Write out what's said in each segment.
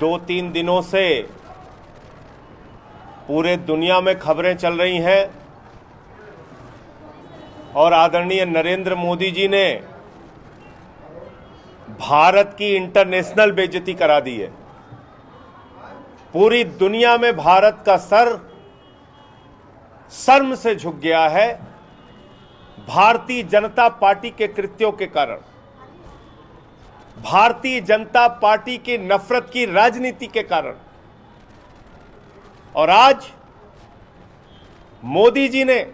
2-3 दिनों से पूरे दुनिया में खबरें चल रही हैं और आदरणीय नरेंद्र मोदी जी ने भारत की इंटरनेशनल बेइज्जती करा दी है। पूरी दुनिया में भारत का सर शर्म से झुक गया है भारतीय जनता पार्टी के कृत्यों के कारण, भारतीय जनता पार्टी की नफरत की राजनीति के कारण। और आज मोदी जी ने,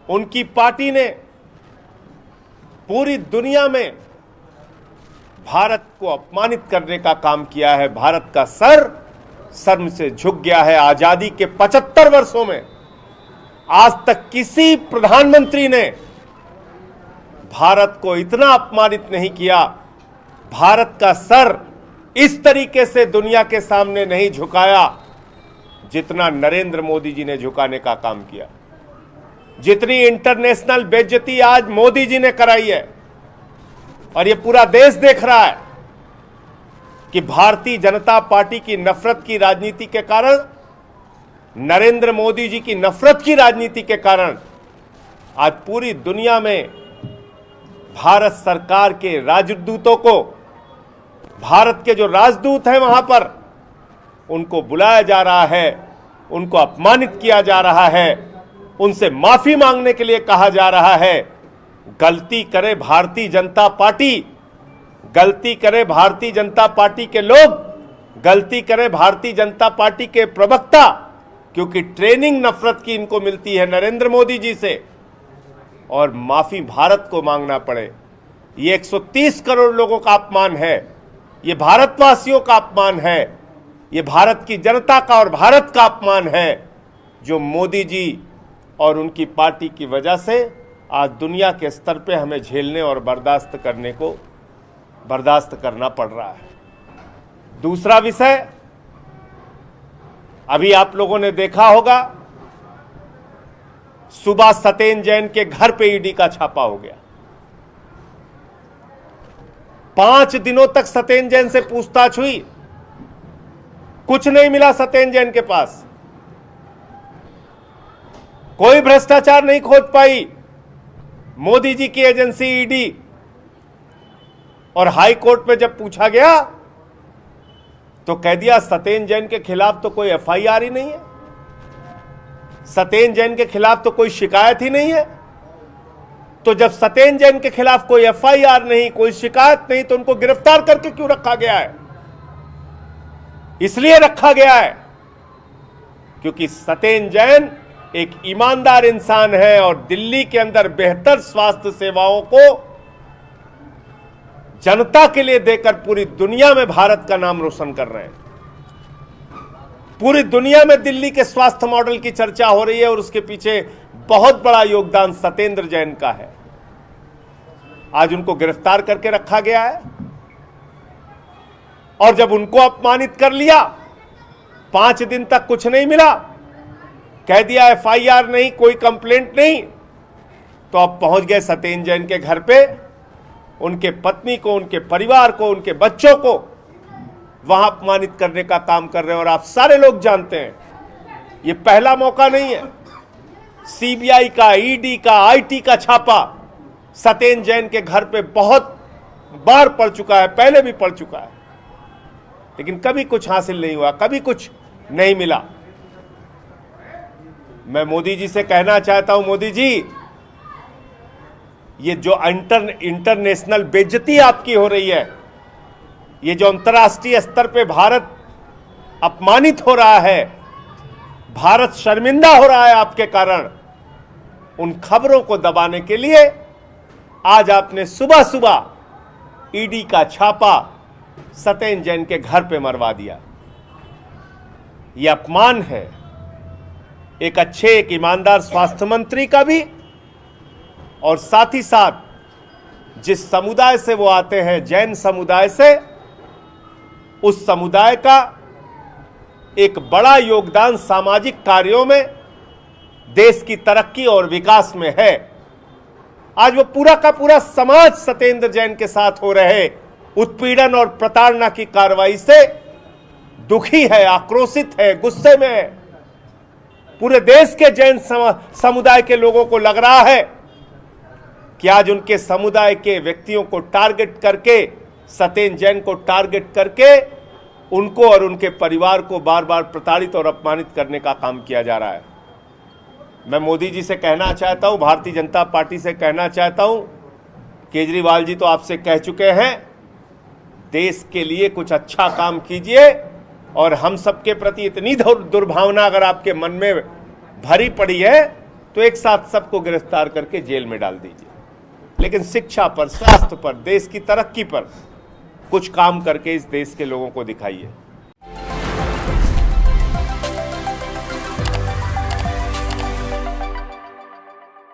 उनकी पार्टी ने पूरी दुनिया में भारत को अपमानित करने का काम किया है। भारत का सर शर्म से झुक गया है। आजादी के 75 वर्षों में आज तक किसी प्रधानमंत्री ने भारत को इतना अपमानित नहीं किया। भारत का सर इस तरीके से दुनिया के सामने नहीं झुकाया जितना नरेंद्र मोदी जी ने झुकाने का काम किया। जितनी इंटरनेशनल बेइज्जती आज मोदी जी ने कराई है और ये पूरा देश देख रहा है कि भारतीय जनता पार्टी की नफरत की राजनीति के कारण, नरेंद्र मोदी जी की नफरत की राजनीति के कारण आज पूरी दुनिया में भारत सरकार के राजदूतों को, भारत के जो राजदूत हैं वहां पर, उनको बुलाया जा रहा है, उनको अपमानित किया जा रहा है, उनसे माफी मांगने के लिए कहा जा रहा है। गलती करे भारतीय जनता पार्टी, गलती करे भारतीय जनता पार्टी के लोग, गलती करे भारतीय जनता पार्टी के प्रवक्ता, क्योंकि ट्रेनिंग नफरत की इनको मिलती है नरेंद्र मोदी जी से, और माफी भारत को मांगना पड़े। ये 130 करोड़ लोगों का अपमान है, ये भारतवासियों का अपमान है, ये भारत की जनता का और भारत का अपमान है, जो मोदी जी और उनकी पार्टी की वजह से आज दुनिया के स्तर पे हमें झेलने और बर्दाश्त करना पड़ रहा है। दूसरा विषय, अभी आप लोगों ने देखा होगा, सुबह सत्येंद्र जैन के घर पे ईडी का छापा हो गया। 5 दिनों तक सत्येंद्र जैन से पूछताछ हुई, कुछ नहीं मिला सत्येंद्र जैन के पास, कोई भ्रष्टाचार नहीं खोज पाई मोदी जी की एजेंसी ईडी। और हाई कोर्ट में जब पूछा गया तो कह दिया सत्येंद्र जैन के खिलाफ तो कोई एफआईआर ही नहीं है, सत्येंद्र जैन के खिलाफ तो कोई शिकायत ही नहीं है। तो जब सत्येंद्र जैन के खिलाफ कोई एफआईआर नहीं, कोई शिकायत नहीं, तो उनको गिरफ्तार करके क्यों रखा गया है? इसलिए रखा गया है क्योंकि सत्येंद्र जैन एक ईमानदार इंसान है और दिल्ली के अंदर बेहतर स्वास्थ्य सेवाओं को जनता के लिए देकर पूरी दुनिया में भारत का नाम रोशन कर रहे हैं। पूरी दुनिया में दिल्ली के स्वास्थ्य मॉडल की चर्चा हो रही है और उसके पीछे बहुत बड़ा योगदान सत्येंद्र जैन का है। आज उनको गिरफ्तार करके रखा गया है और जब उनको अपमानित कर लिया, 5 दिन तक कुछ नहीं मिला, कह दिया एफआईआर नहीं, कोई कंप्लेंट नहीं, तो अब पहुंच गए सत्येंद्र जैन के घर पे, उनके पत्नी को, उनके परिवार को, उनके बच्चों को वहां अपमानित करने का काम कर रहे हैं। और आप सारे लोग जानते हैं ये पहला मौका नहीं है। सीबीआई का, ईडी का, आईटी का छापा सत्येंद्र जैन के घर पे बहुत बार पड़ चुका है, पहले भी पड़ चुका है, लेकिन कभी कुछ हासिल नहीं हुआ, कभी कुछ नहीं मिला। मैं मोदी जी से कहना चाहता हूं, मोदी जी, ये जो इंटरनेशनल बेइज्जती आपकी हो रही है, ये जो अंतर्राष्ट्रीय स्तर पे भारत अपमानित हो रहा है, भारत शर्मिंदा हो रहा है आपके कारण, उन खबरों को दबाने के लिए आज आपने सुबह सुबह ईडी का छापा सत्येंद्र जैन के घर पे मरवा दिया। यह अपमान है एक अच्छे, एक ईमानदार स्वास्थ्य मंत्री का भी, और साथ ही साथ जिस समुदाय से वो आते हैं, जैन समुदाय से, उस समुदाय का एक बड़ा योगदान सामाजिक कार्यों में, देश की तरक्की और विकास में है। आज वो पूरा का पूरा समाज सत्येंद्र जैन के साथ हो रहे उत्पीड़न और प्रताड़ना की कार्रवाई से दुखी है, आक्रोशित है, गुस्से में है। पूरे देश के जैन समुदाय के लोगों को लग रहा है कि आज उनके समुदाय के व्यक्तियों को टारगेट करके, सत्येंद्र जैन को टारगेट करके उनको और उनके परिवार को बार बार प्रताड़ित और अपमानित करने का काम किया जा रहा है। मैं मोदी जी से कहना चाहता हूं, भारतीय जनता पार्टी से कहना चाहता हूं, केजरीवाल जी तो आपसे कह चुके हैं, देश के लिए कुछ अच्छा काम कीजिए और हम सबके प्रति इतनी दुर्भावना अगर आपके मन में भरी पड़ी है तो एक साथ सबको गिरफ्तार करके जेल में डाल दीजिए, लेकिन शिक्षा पर, स्वास्थ्य पर, देश की तरक्की पर कुछ काम करके इस देश के लोगों को दिखाइए।